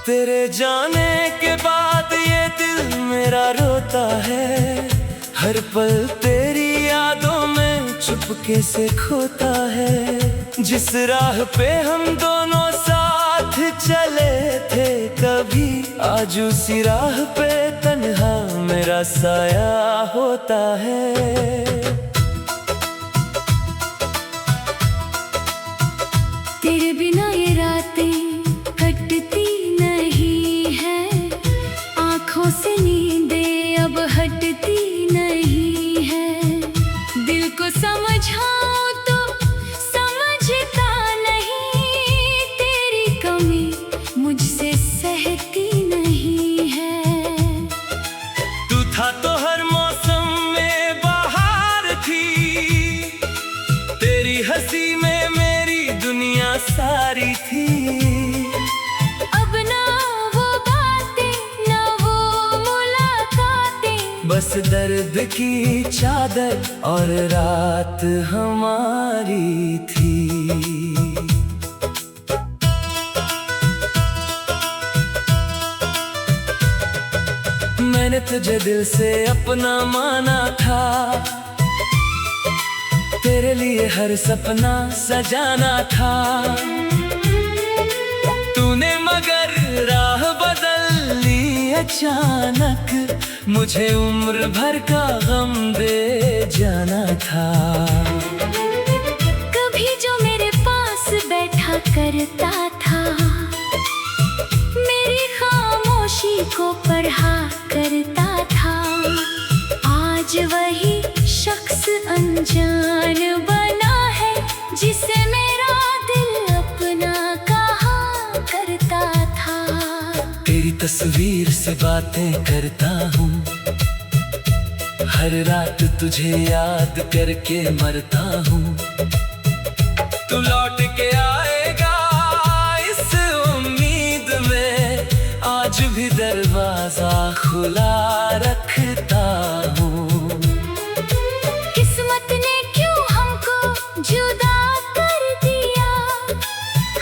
तेरे जाने के बाद ये दिल मेरा रोता है। हर पल तेरी यादों में चुपके से खोता है। जिस राह पे हम दोनों साथ चले थे कभी, आज उसी राह पे तन्हा मेरा साया होता है। तेरे बिना ये रातें कटती नहीं है, आँखों से नींदें अब हटती नहीं है। दिल को समझाऊं तो समझता नहीं, तेरी कमी मुझसे सहती नहीं है। तू था तो हर मौसम में बहार थी, तेरी हंसी में मेरी दुनिया सारी थी। अब ना वो बातें ना वो मुलाकातें, बस दर्द की चादर और रात हमारी थी। मैंने तुझे दिल से अपना माना था, तेरे लिए हर सपना सजाना था। तूने मगर राह बदल ली अचानक, मुझे उम्र भर का गम दे जाना था। कभी जो मेरे पास बैठा करता था, मेरी खामोशी को पढ़ा करता था। आज वही शख्स अनजान बना है, जिसे मेरा दिल अपना कहा करता था। तेरी तस्वीर से बातें करता हूँ, हर रात तुझे याद करके मरता हूँ। तू लौट के आएगा इस उम्मीद में, आज भी दरवाजा खुला रखता हूँ। किस्मत ने क्यों हमको जुदा कर दिया,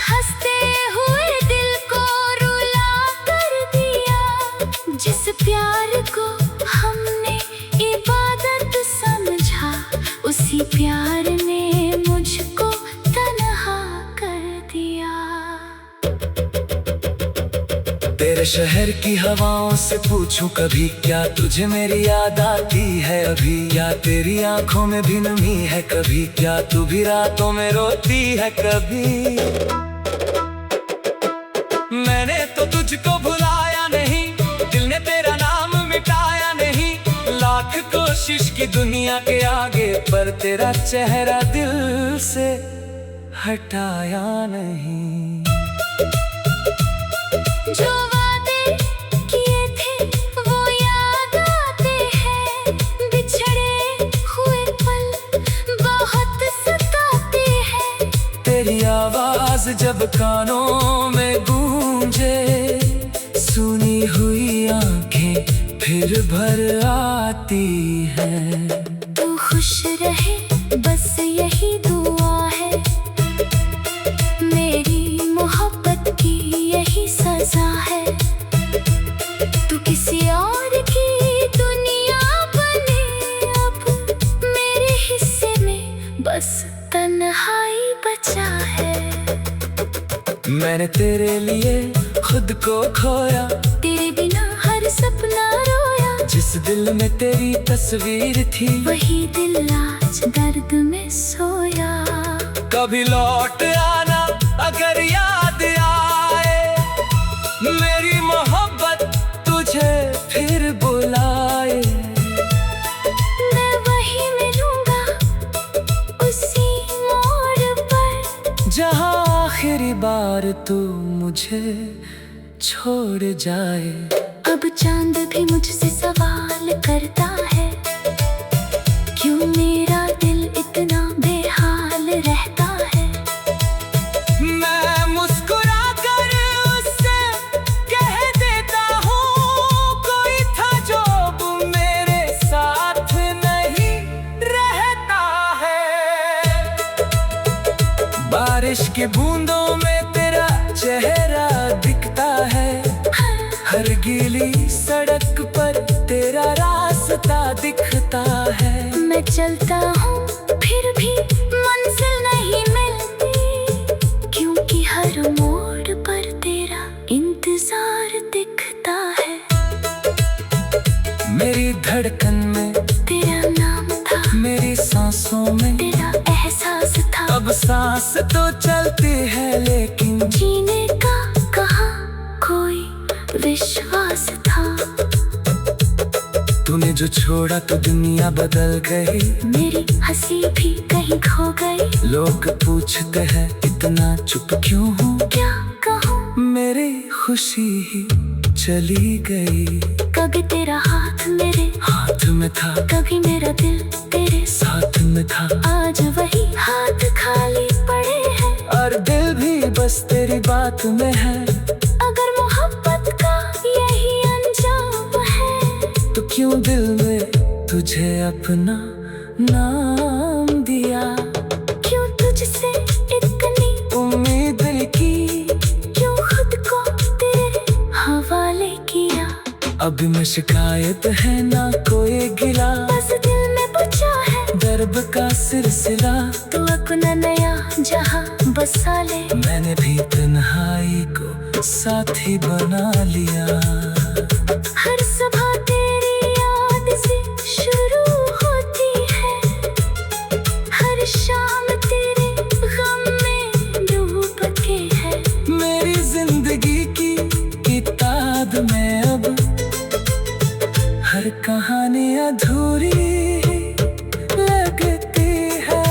हंसते हुए दिल को रुला कर दिया। जिस प्यार को हमने इबादत समझा, उसी प्यार ने मुझको तन्हा कर दिया। तेरे शहर की हवाओं से पूछूं कभी, क्या तुझे मेरी याद आती है अभी? क्या तेरी आंखों में भी नमी है कभी? क्या तू भी रातों में रोती है कभी? मैंने तो तुझको भुलाया नहीं, दिल ने तेरा नाम मिटाया नहीं। लाख कोशिश की दुनिया के आगे, पर तेरा चेहरा दिल से हटाया नहीं। जो वादे किए थे वो याद आते हैं, बिछड़े हुए पल बहुत सताते हैं। तेरी आवाज जब कानों में गूंजे, सुनी हुई आंखें फिर भर आती हैं। तू खुश रहे बस यही दुआ है, मेरी मोहब्बत की यही सजा है। तू किसी और की दुनिया बने, अब मेरे हिस्से में बस तन्हाई बचा है। मैंने तेरे लिए खुद को खोया, तेरे बिना हर सपना रोया। जिस दिल में तेरी तस्वीर थी, वही दिल आज दर्द में सोया। कभी लौट आना अगर याद आए, मेरी मोहब्बत तुझे फिर बुलाए। मैं वही मिलूंगा उसी मोड़ पर, जहाँ आखिरी बार तू मुझे छोड़ जाए। अब चांद भी मुझसे सवाल करता है, क्यों मेरा दिल इतना बेहाल रहता है। मैं मुस्कुरा कर उससे कह देता हूँ, कोई था जो अब मेरे साथ नहीं रहता है। बारिश की बूंदों में तेरा चेहरा दिखता है, गीली सड़क पर तेरा रास्ता दिखता है। मैं चलता हूँ फिर भी मंजिल नहीं मिलती, क्योंकि हर मोड़ पर तेरा इंतजार दिखता है। मेरी धड़कन में तेरा नाम था, मेरी सांसों में तेरा एहसास था। अब सांस तो चलती है लेकिन जीने का कहाँ कोई विश्वास था। तूने जो छोड़ा तो दुनिया बदल गई, मेरी हंसी भी कहीं खो गई। लोग पूछते हैं इतना चुप क्यों हूँ, क्या कहूँ मेरी खुशी ही चली गई। कभी तेरा हाथ मेरे हाथ में था, कभी मेरा दिल तेरे साथ में था। आज वही हाथ खाली पड़े हैं, और दिल भी बस तेरी बात में है। अगर मोहब्बत का यही अंजाम है, तो क्यों दिल में तुझे अपना नाम दिया। क्यों तुझसे इतनी उम्मीद की, क्यों खुद को तेरे हवाले किया। अभी में शिकायत है ना कोई गिला, बस दिल में बचा है दर्द का सिलसिला। तू अपना नया जहां बसा ले, मैंने भी तन्हाई को साथी बना लिया। हर सुबह तेरी याद से शुरू होती है, हर शाम तेरे गम में डूब के है। मेरी जिंदगी की किताब में अब हर कहानी अधूरी लगती है।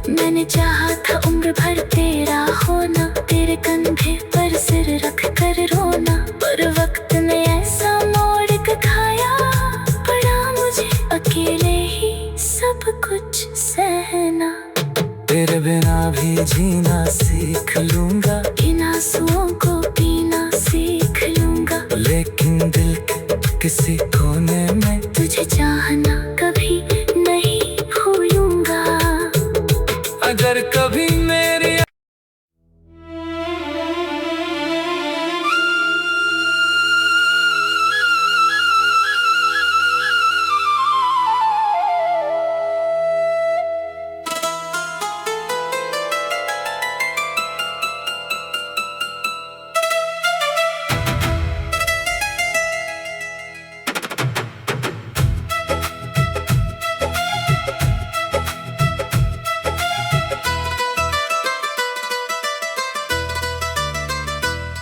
मैंने चाहा था उम्र भर तेरा होना, तेरे कंधे पर सिर रख कर रोना, पर वक्त ने ऐसा मोड़ खाया पड़ा मुझे अकेले ही सब कुछ सहना। तेरे बिना भी जीना सीख लूंगा, इन आंसुओं को पीना सीख लूंगा, लेकिन दिल के किसी कोने में तुझे चाहना कभी नहीं भूलूंगा। अगर कभी मेरी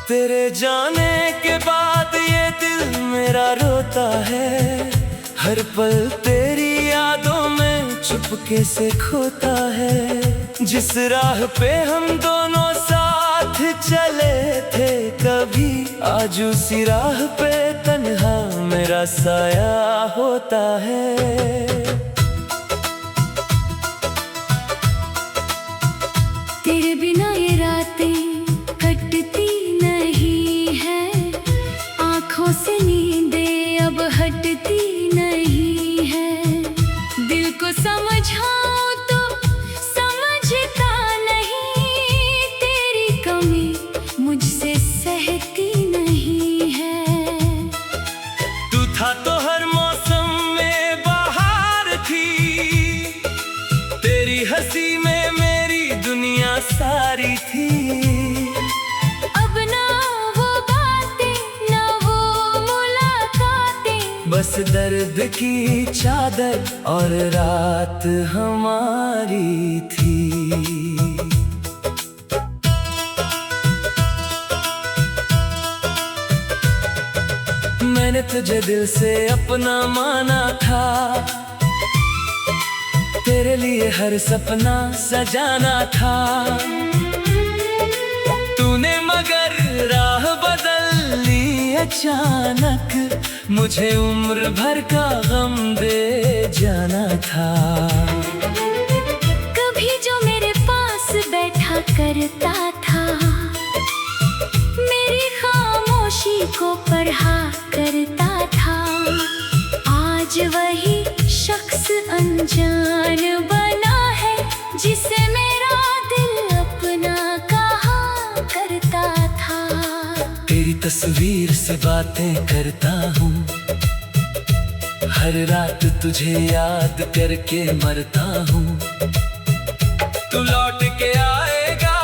तेरे जाने के बाद ये दिल मेरा रोता है। हर पल तेरी यादों में चुपके से खोता है। जिस राह पे हम दोनों साथ चले थे कभी, आज उसी राह पे तन्हा मेरा साया होता है। तेरे बिना ये रातें कटती नहीं है, आँखों से नींदें अब हटती नहीं है। दिल को समझाऊं तो समझता नहीं, तेरी कमी मुझसे सहती नहीं है। तू था तो हर मौसम में बाहर थी, तेरी हंसी में मेरी दुनिया सारी थी। अब ना वो बातें ना वो मुलाकातें, बस दर्द की चादर और रात हमारी थी। मैंने तुझे दिल से अपना माना था, तेरे लिए हर सपना सजाना था। तूने मगर राह बदल ली अचानक, मुझे उम्र भर का गम दे जाना था। कभी जो मेरे पास बैठा करता था, मेरी खामोशी को पढ़ा करता था, आज वही शख्स अनजान बना है, जिसे मेरा दिल अपना कहा करता था। तेरी तस्वीर से बातें करता हूँ, हर रात तुझे याद करके मरता हूँ। तू लौट के आएगा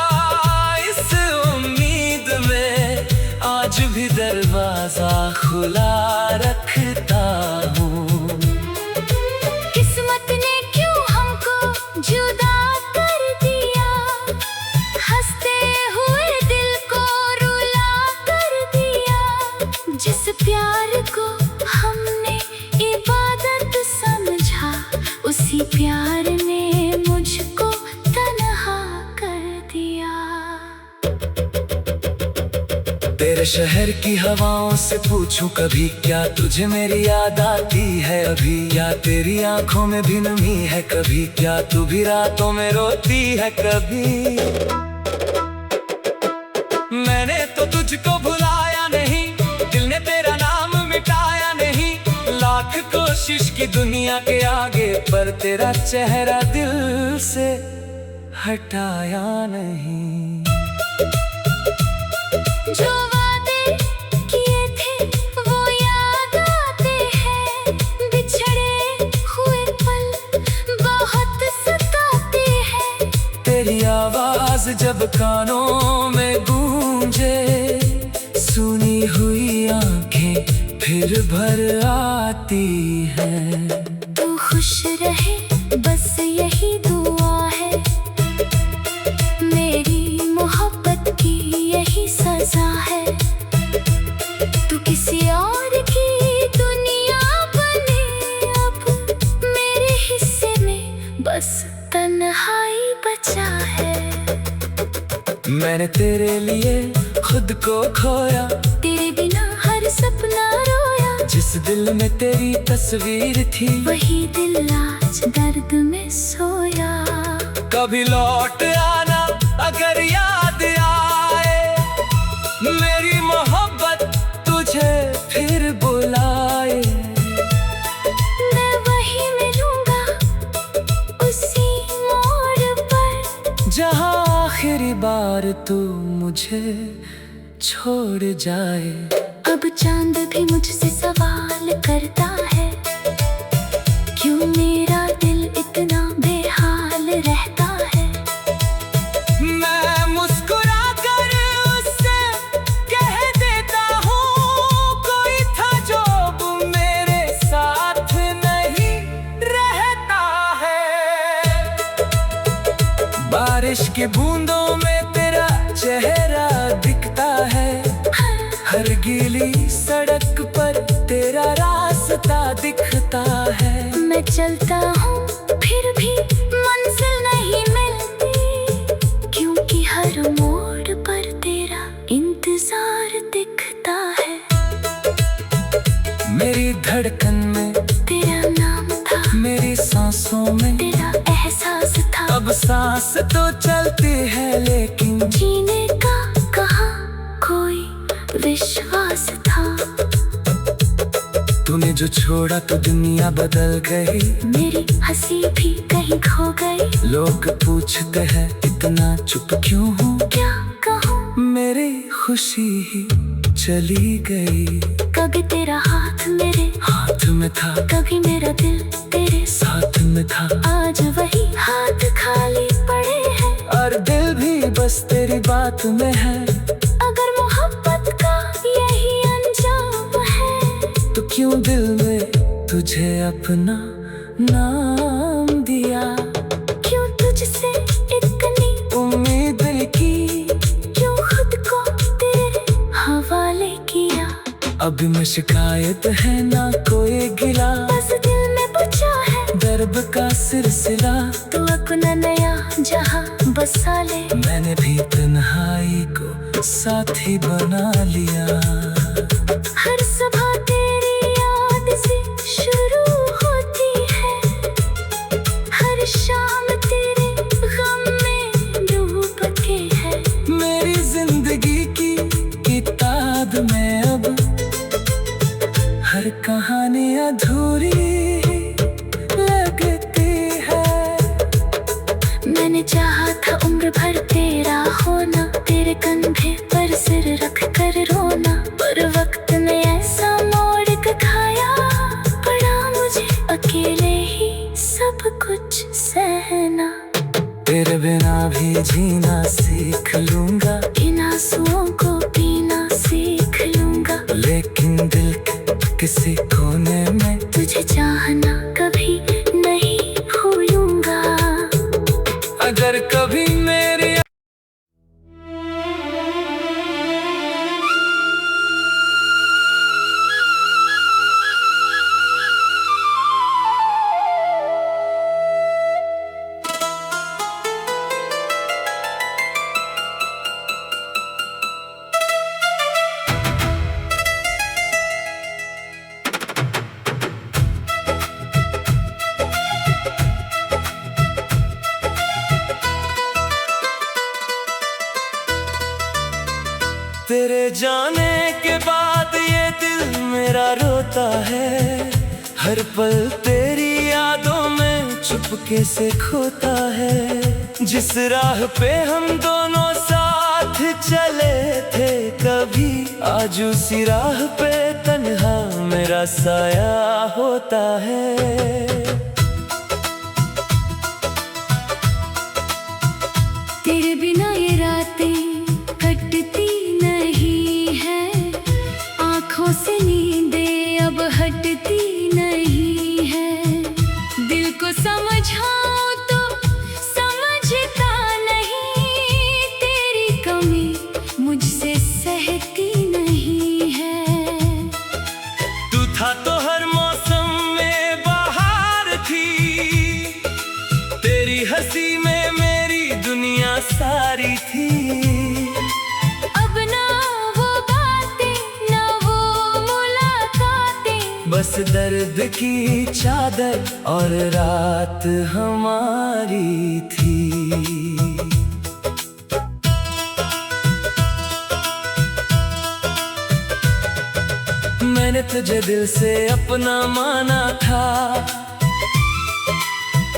इस उम्मीद में, आज भी दरवाजा खुला रखता हूँ। किस्मत ने क्यों हमको जुदा कर दिया, हंसते हुए दिल को रुला कर दिया। जिस प्यार को हमने इबादत समझा, उसी प्यार ने मुझको तन्हा कर दिया। तेरे शहर की हवाओं से पूछूं कभी, क्या तुझे मेरी याद आती है अभी? या तेरी आंखों में भी नमी है कभी? क्या तू भी रातों में रोती है कभी? मैंने तो तुझको भुलाया नहीं, दिल ने तेरा नाम मिटाया नहीं। लाख कोशिश की दुनिया के आगे, पर तेरा चेहरा दिल से हटाया नहीं। जो वादे किए थे वो याद आते हैं, बिछड़े हुए पल बहुत सताते हैं। तेरी आवाज जब कानों में गूंजे, सुनी हुई आंखें फिर भर आती हैं। तू खुश रहे बस यही दुआ है, मेरी मोहब्बत की यही सजा है। तू किसी और की दुनिया बने, अब मेरे हिस्से में बस तन्हाई बचा है। मैंने तेरे लिए खुद को खोया, तेरे बिना हर सपना रोया। जिस दिल में तेरी तस्वीर थी, वही दिल आज दर्द में सोया। कभी लौट आना अगर याद आए, मेरी मोहब्बत तुझे फिर बुलाए। मैं वही मिलूंगा उसी मोड़ पर, जहाँ आखिरी बार तू मुझे छोड़ जाए। अब चांद भी मुझसे सवाल करता है, क्यों मेरा दिल इतना बेहाल रहता है। मैं मुस्कुरा कर उससे कह देता हूँ, कोई था जो अब मेरे साथ नहीं रहता है। बारिश की बूंदों में तेरा चेहरा दिखता है, हर गीली सड़क पर तेरा रास्ता दिखता है। मैं चलता हूँ फिर भी मंजिल नहीं मिलती, क्योंकि हर मोड़ पर तेरा इंतजार दिखता है। मेरी धड़कन में तेरा नाम था, मेरी सांसों में तेरा एहसास था। अब सांस तो चलती है, लेकिन जीने का कहाँ कोई विश्वास था। तूने जो छोड़ा तो दुनिया बदल गई, मेरी हंसी भी कहीं खो गई। लोग पूछते हैं इतना चुप क्यों हूँ, क्या कहूँ मेरी खुशी ही चली गई। कभी तेरा हाथ मेरे हाथ में था, कभी मेरा दिल तेरे साथ में था। आज वही हाथ खाली पड़े हैं, और दिल भी बस तेरी बात में है। अगर मोहब्बत का यही अंजाम है, तो क्यों दिल में तुझे अपना नाम दिया? क्यों तुझसे इतनी उम्मीद की, क्यों खुद को तेरे हवाले किया? अब में शिकायत है ना कोई गिला, बस दिल में बचा है दर्द का सिलसिला। तू अपना नया जहां बसा ले, मैंने भी तन्हाई को साथी बना लिया। हर सुबह तेरी याद से शुरू होती है, हर शाम तेरे गम में डूब के है। मेरी जिंदगी की किताब में अब हर कहानी अधूरी लगती है। मैंने चाहा था उम्र भर तेरा होना, तेरे कंधे पर सिर रख कर रोना। तेरे जाने के बाद ये दिल मेरा रोता है, हर पल तेरी यादों में चुपके से खोता है। जिस राह पे हम दोनों साथ चले थे कभी, आज उसी राह पे तन्हा मेरा साया होता है। तेरे बिना ये रातें कटती नहीं है, आँखों से नींदें अब हटती नहीं है। दिल को समझाऊं तो समझता नहीं, तेरी कमी मुझसे सहती नहीं है। तू था तो हर मौसम में बाहर थी, तेरी हंसी में मेरी दुनिया सारी थी। अब ना वो बातें ना वो मुलाकातें, बस दर्द की चादर और रात हमारी थी। मैंने तुझे दिल से अपना माना था,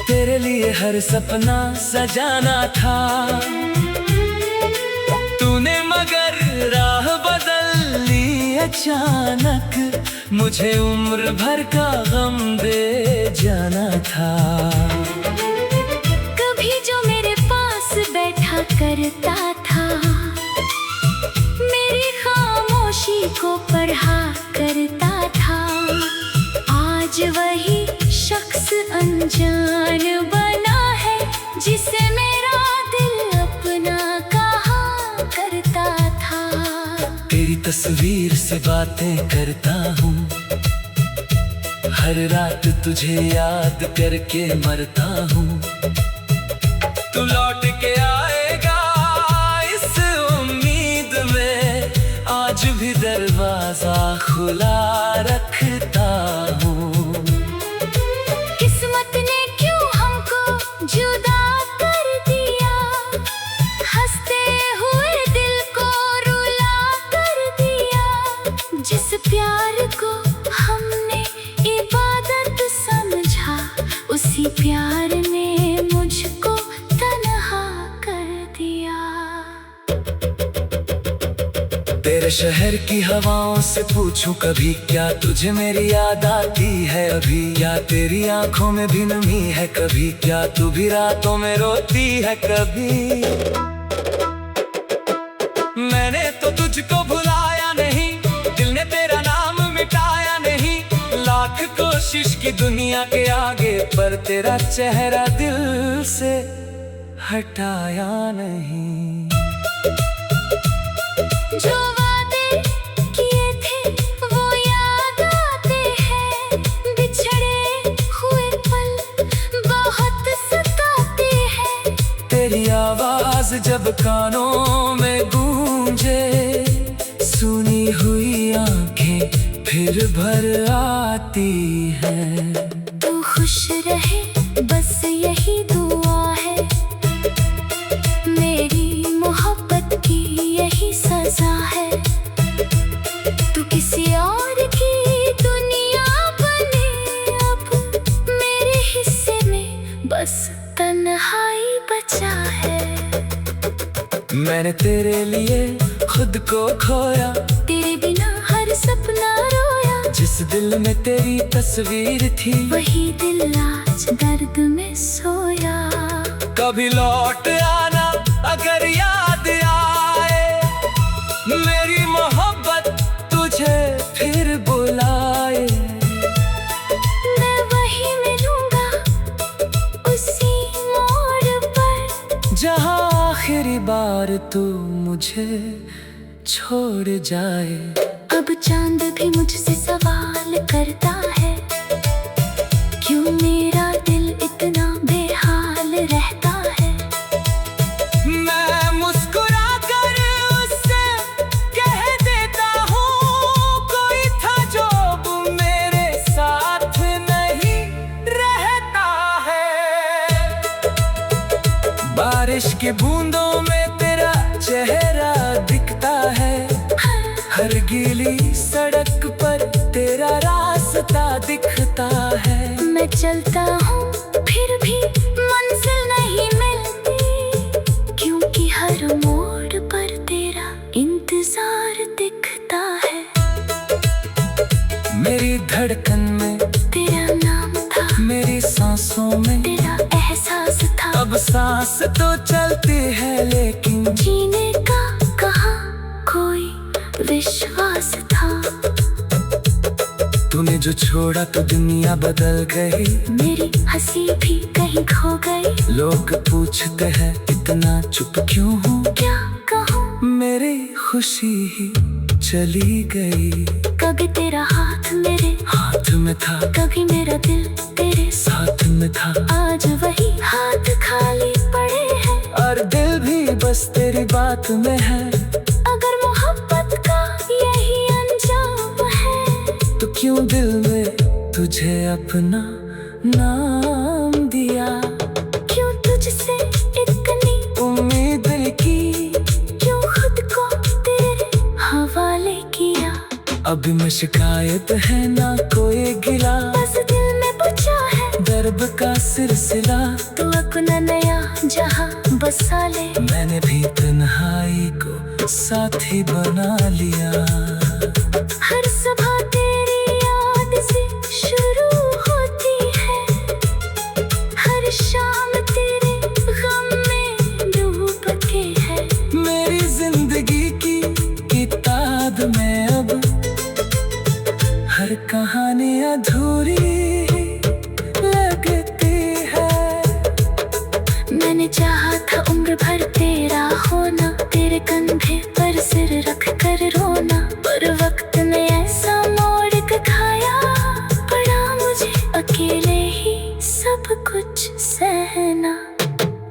तेरे लिए हर सपना सजाना था। तूने मगर राह बदल ली अचानक, मुझे उम्र भर का गम दे जाना था। कभी जो मेरे पास बैठा करता था, मेरी खामोशी को पढ़ा करता था, आज वही शख्स अनजान बना है, जिसे मेरा दिल अपना कहा करता था। तेरी तस्वीर से बातें करता हूँ, हर रात तुझे याद करके मरता हूँ। तू लौट के आएगा इस उम्मीद में, आज भी दरवाजा खुला रखता हूँ। किस्मत ने क्यों हमको जुदा कर दिया, हंसते हुए दिल को रुला कर दिया। जिस प्यार को हमने इबादत समझा, उसी प्यार ने मुझको तन्हा कर दिया। तेरे शहर की हवाओं से पूछूं कभी, क्या तुझे मेरी याद आती है अभी? या तेरी आंखों में भी नमी है कभी? क्या तू भी रातों में रोती है कभी? मैंने तो तुझको भुलाया नहीं, दिल ने तेरा नाम मिटाया नहीं। लाख कोशिश की दुनिया के आगे, पर तेरा चेहरा दिल से हटाया नहीं। जो वादे किए थे वो याद आते हैं, बिछड़े हुए पल बहुत सताते हैं। तेरी आवाज जब कानों में गूंजे, सुनी हुई आंखें फिर भर आती हैं। तू खुश रहे बस यही दुआ है, मेरी मोहब्बत की यही सजा है। तू किसी और की दुनिया बने, अब मेरे हिस्से में बस तन्हाई बचा है। मैंने तेरे लिए खुद को खोया, तेरे बिना हर सपना रोया। जिस दिल में तेरी तस्वीर थी, वही दिल आज दर्द में सोया। कभी लौट आना अगर याद आए, मेरी मोहब्बत तुझे फिर बुलाए। मैं वही मिलूंगा उसी मोड़ पर, जहाँ आखिरी बार तू मुझे छोड़ जाए। अब चांद भी मुझसे सवाल करता है, क्यों मेरा दिल इतना बेहाल रहता है। मैं मुस्कुरा कर उससे कह देता हूँ, कोई था जो अब मेरे साथ नहीं रहता है। बारिश की बूंदों में तेरा चेहरा दिखता है, गीली सड़क पर तेरा रास्ता दिखता है। मैं चलता हूँ फिर भी मंजिल नहीं मिलती, क्योंकि हर मोड़ पर तेरा इंतजार दिखता है। मेरी धड़कन में तेरा नाम था, मेरी सांसों में तेरा एहसास था। अब सांस तो चलती है लेकिन जीने का कहाँ कोई विश्वास था। तूने जो छोड़ा तो दुनिया बदल गई, मेरी हंसी भी कहीं खो गई। लोग पूछते हैं इतना चुप क्यों हूँ, क्या कहूँ मेरी खुशी ही चली गई। कभी तेरा हाथ मेरे हाथ में था, कभी मेरा दिल तेरे साथ में था। आज वही हाथ खाली पड़े हैं, और दिल भी बस तेरी बात में है। अगर मोहब्बत का यही अंजाम है, तो क्यों दिल में तुझे अपना नाम दिया। क्यों तुझसे इतनी उम्मीद की, क्यों खुद को तेरे हवाले किया। अभी में शिकायत है ना कोई गिला, बस दिल में बचा है दर्द का सिलसिला। तू अपना नया जहां बसा ले, मैंने भी तन्हाई को साथी बना लिया। हर सुबह तेरी याद से शुरू होती है, हर शाम तेरे गम में डूब के है। मेरी जिंदगी की किताब में अब हर कहानी अधूरी लगती है। मैंने चाहा था उम्र भर तेरा होना, तेरे कंधे पर सिर रख कर रोना, पर वक्त ने ऐसा मोड़ दिखाया, पड़ा मुझे अकेले ही सब कुछ सहना।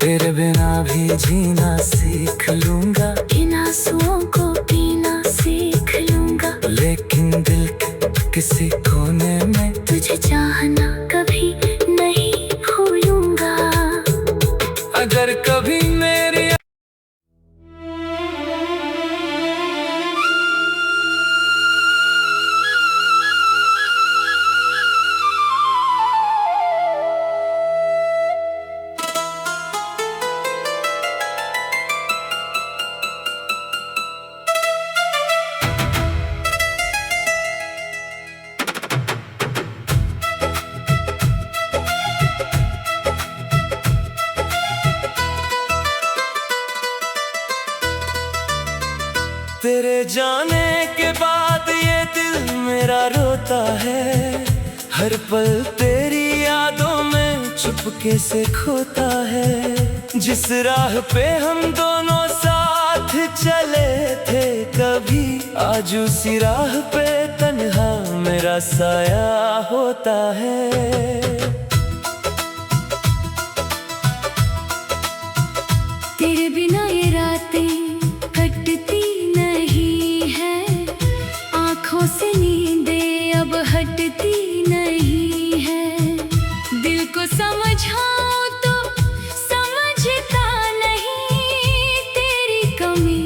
तेरे बिना भी जीना सीख लूंगा, इन आंसुओं को पीना सीख लूंगा, लेकिन दिल के किसी कोने में तुझे चाहना कभी नहीं भूलूंगा। अगर कभी मेरी तेरे जाने के बाद ये दिल मेरा रोता है। हर पल तेरी यादों में चुपके से खोता है। जिस राह पे हम दोनों साथ चले थे कभी, आज उसी राह पे तन्हा मेरा साया होता है। तेरे बिना ये रातें कटती नहीं है, आँखों से नींदें अब हटती नहीं है। दिल को समझाऊं तो समझता नहीं, तेरी कमी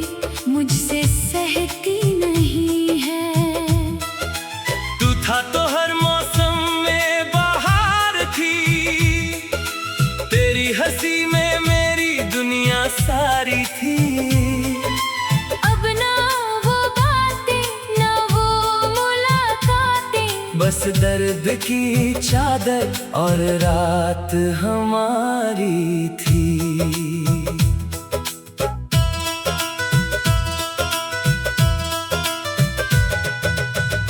मुझसे सहती नहीं है। तू था तो हर मौसम में बहार थी, तेरी हंसी में मेरी दुनिया सारी थी। अब ना वो बातें ना वो मुलाकातें, बस दर्द की चादर और रात हमारी थी।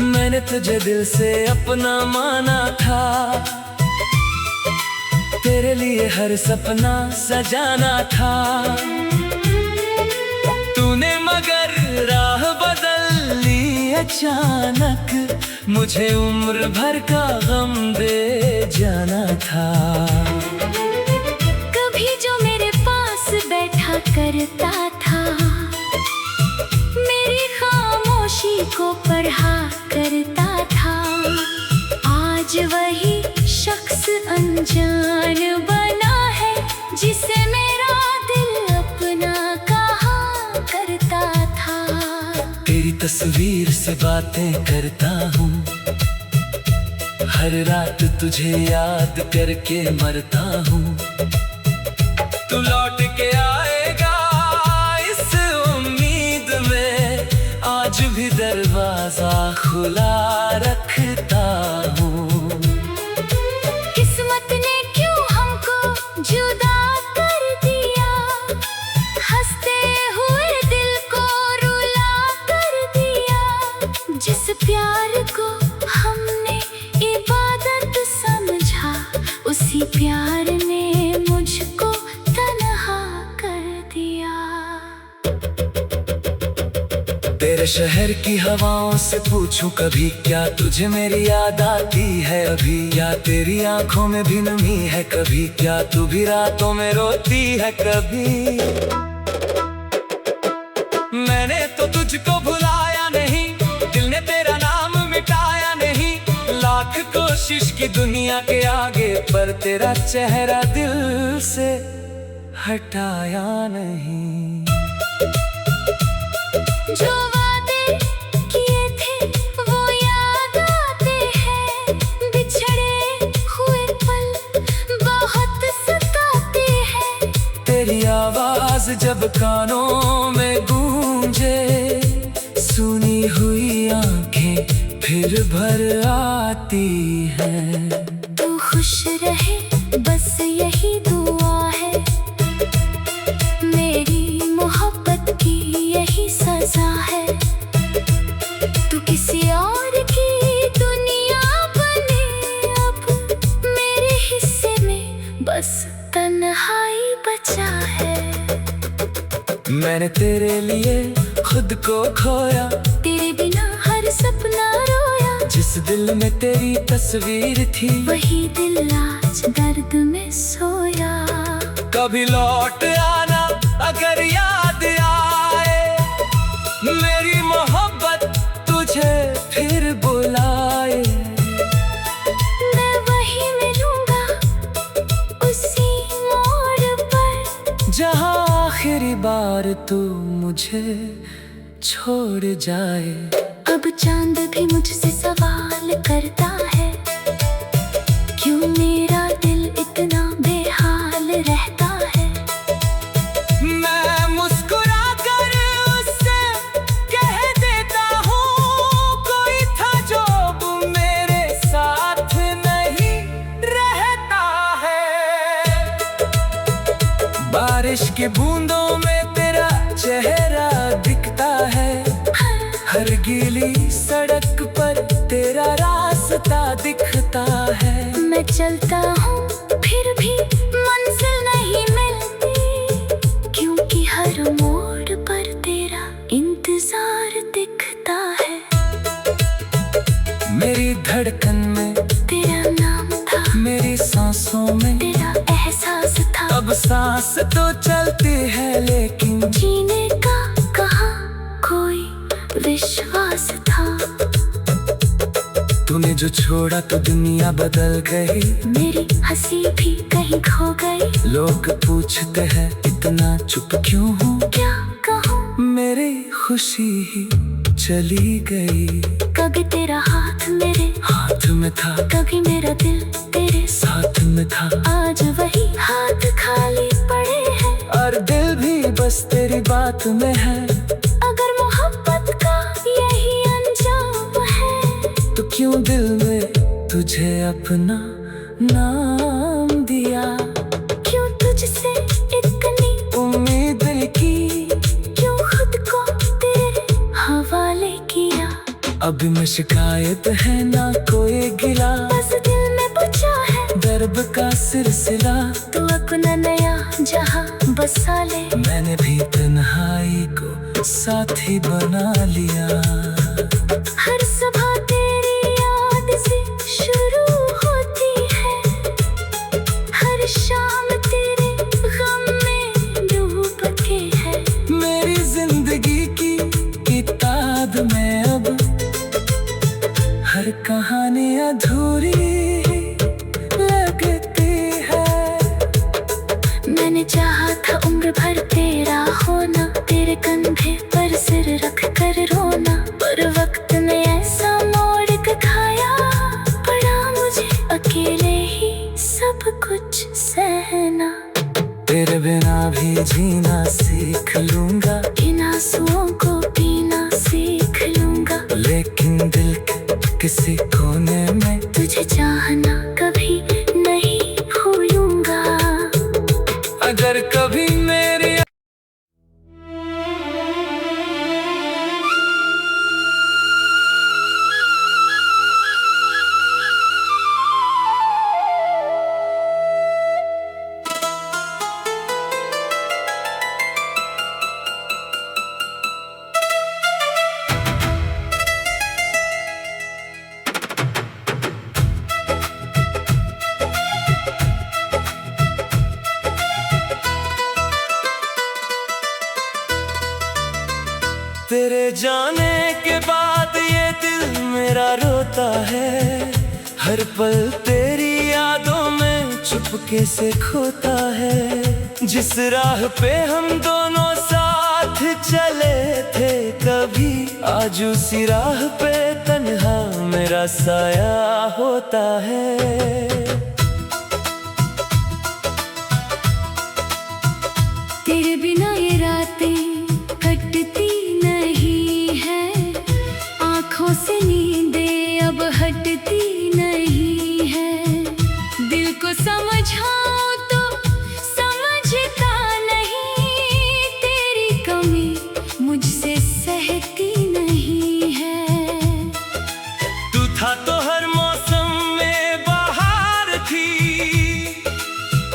मैंने तुझे दिल से अपना माना था, तेरे लिए हर सपना सजाना था। तूने मगर राह बदल ली अचानक, मुझे उम्र भर का गम दे जाना था। कभी जो मेरे पास बैठा करता था, मेरी खामोशी को पढ़ा करता था, आज वही शख्स अनजान बना है, जिसे मेरा दिल अपना कहा करता था। तेरी तस्वीर से बातें करता हूँ, हर रात तुझे याद करके मरता हूँ। तू लौट के आएगा इस उम्मीद में, आज भी दरवाजा खुला रखता हूँ। किस्मत ने क्यों हमको जुदा कर दिया, हंसते हुए दिल को रुला कर दिया। जिस प्यार को हमने इबादत समझा, उसी प्यार ने मुझको तन्हा कर दिया। तेरे शहर की हवाओं से पूछूं कभी, क्या तुझे मेरी याद आती है अभी? क्या तेरी आंखों में भी नमी है कभी? क्या तू भी रातों में रोती है कभी? मैंने तो तुझको भुलाया नहीं, दिल ने तेरा नाम मिटाया नहीं। लाख कोशिश की दुनिया के आगे, पर तेरा चेहरा दिल से हटाया नहीं। जो वादे किए थे वो याद आते हैं, बिछड़े हुए पल बहुत सताते हैं। तेरी आवाज जब कानों में गूंजे, सुनी हुई आंखें फिर भर आती हैं। तू खुश रहे बस यही दुआ है, मेरी मोहब्बत की यही सजा है। तू किसी और की दुनिया बने, अब मेरे हिस्से में बस तन्हाई बचा है। मैंने तेरे लिए खुद को खोया, तेरे बिना हर सपना रोया। जिस दिल में तेरी तस्वीर थी, वही दिल आज दर्द में सोया। कभी लौट आना अगर याद आए, मेरी मोहब्बत तुझे फिर बुलाए। मैं वही मिलूंगा उसी मोड़ पर, जहाँ आखिरी बार तू मुझे छोड़ जाए। अब चांद भी मुझसे सवाल करता है, क्यों मेरा दिल इतना बेहाल रहता है। मैं मुस्कुरा कर उससे कह देता हूँ, कोई था जो अब मेरे साथ नहीं रहता है। बारिश की बूंदों में तेरा चेहरा दिखता है, हर गीली सड़क पर तेरा रास्ता दिखता है। मैं चलता हूँ फिर भी मंजिल नहीं मिलती, क्योंकि हर मोड़ पर तेरा इंतजार दिखता है। मेरी धड़कन में तेरा नाम था, मेरी सांसों में तेरा एहसास था। अब सांस तो चलती है, लेकिन जीने का कहाँ कोई विश्वास था। तूने जो छोड़ा तो दुनिया बदल गई, मेरी हंसी भी कहीं खो गई। लोग पूछते हैं इतना चुप क्यों हूँ, क्या कहूँ मेरी खुशी ही चली गई। कभी तेरा हाथ मेरे हाथ में था, कभी मेरा दिल तेरे साथ में था। आज वही हाथ खाली पड़े हैं, और दिल भी बस तेरी बात में है। अगर मोहब्बत का यही अंजाम है, तो क्यों दिल में तुझे अपना नाम दिया? क्यों तुझसे इतनी उम्मीद की, क्यों खुद को तेरे हवाले किया? अभी में शिकायत है ना कोई गिला, बस दिल में बचा है दर्द का सिलसिला। तू अपना नया जहां बसा ले, मैंने भी तन्हाई को साथी बना लिया। हर सुबह तेरी याद से शुरू होती है, हर शाम तेरे गम में डूब के है। मेरी जिंदगी की किताब में अब हर कहानी अधूरी लगती है। मैंने चाहा था उम्र भर तेरा होना, तेरे कंधे पर सिर रख कर रोना, में जीना सीख लूंगा, इन आंसुओं को पीना सीख लूंगा, लेकिन दिल के किसी कोने में तुझे चाहना कभी नहीं भूलूंगा। अगर कभी मेरी तेरे जाने के बाद ये दिल मेरा रोता है, हर पल तेरी यादों में चुपके से खोता है। जिस राह पे हम दोनों साथ चले थे कभी, आज उसी राह पे तन्हा मेरा साया होता है। तेरे बिना ये रातें कटती नहीं है, आँखों से नींदें अब हटती नहीं है। दिल को समझाऊं तो समझता नहीं, तेरी कमी मुझसे सहती नहीं है। तू था तो हर मौसम में बाहर थी,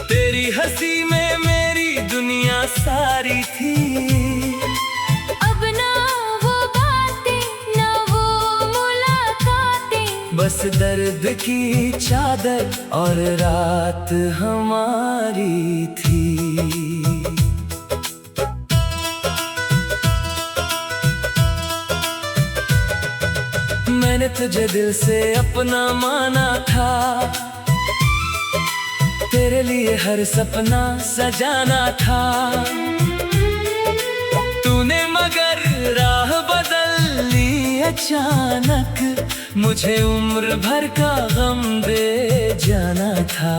तेरी हंसी में मेरी दुनिया सारी थी। अब ना वो बातें ना वो मुलाकातें, बस दर्द की चादर और रात हमारी थी। मैंने तुझे दिल से अपना माना था, तेरे लिए हर सपना सजाना था। तूने मगर राह बदल ली अचानक, मुझे उम्र भर का गम दे जाना था।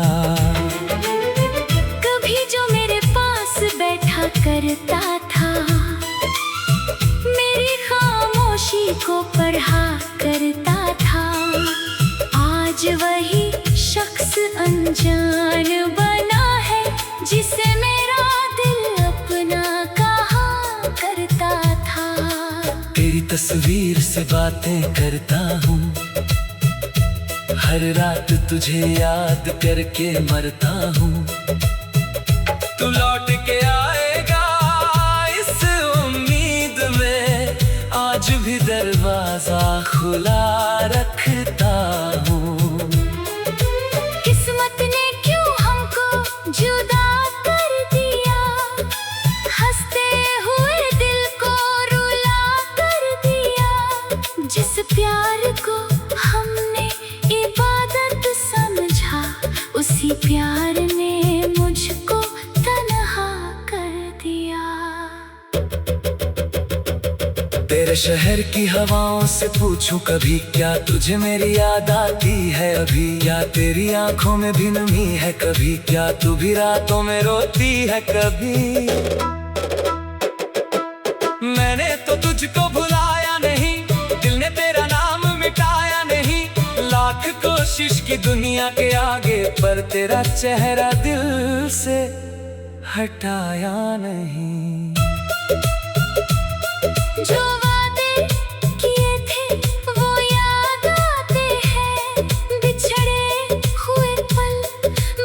कभी जो मेरे पास बैठा करता था, मेरी खामोशी को पढ़ा करता था, आज वही शख्स अनजान बना है, जिसे मेरा दिल अपना कहा करता था। तेरी तस्वीर से बातें करता हूँ, हर रात तुझे याद करके मरता हूँ। तू लौट के आएगा इस उम्मीद में, आज भी दरवाजा खुला रखता हूँ। किस्मत ने क्यों हमको जुदा कर दिया, हंसते हुए दिल को रुला कर दिया। जिस प्यार को हमने इबादत समझा, उसी प्यार ने मुझको तन्हा कर दिया। तेरे शहर की हवाओं से पूछूं कभी, क्या तुझे मेरी याद आती है अभी? या तेरी आंखों में भी नमी है कभी? क्या तू भी रातों में रोती है कभी? मैंने तो तुझको भुलाया नहीं, दिल ने तेरा नाम मिटाया नहीं। लाख कोशिश की दुनिया के आगे, पर तेरा चेहरा दिल से हटाया नहीं। जो वादे किए थे वो याद आते हैं, बिछड़े हुए पल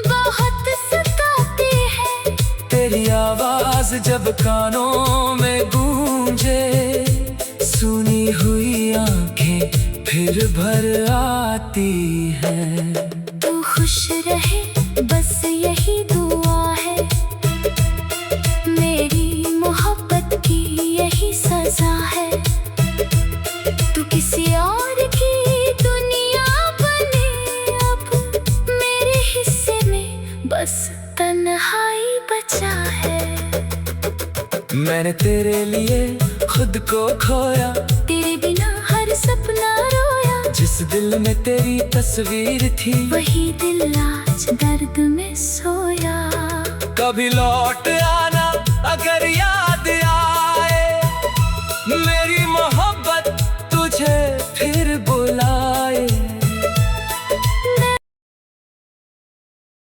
बहुत सताते हैं। तेरी आवाज जब कानों में गूंजे, सुनी हुई आंखें फिर भर आती हैं। तू खुश रहे बस यही दुआ है, मेरी मोहब्बत की यही सजा है। तू किसी और की दुनिया बने, अब मेरे हिस्से में बस तन्हाई बचा है। मैंने तेरे लिए खुद को खोया, तेरे बिना हर सपना रोया। जिस दिल में तेरी तस्वीर थी, वही दिल आज दर्द में सोया। कभी लौट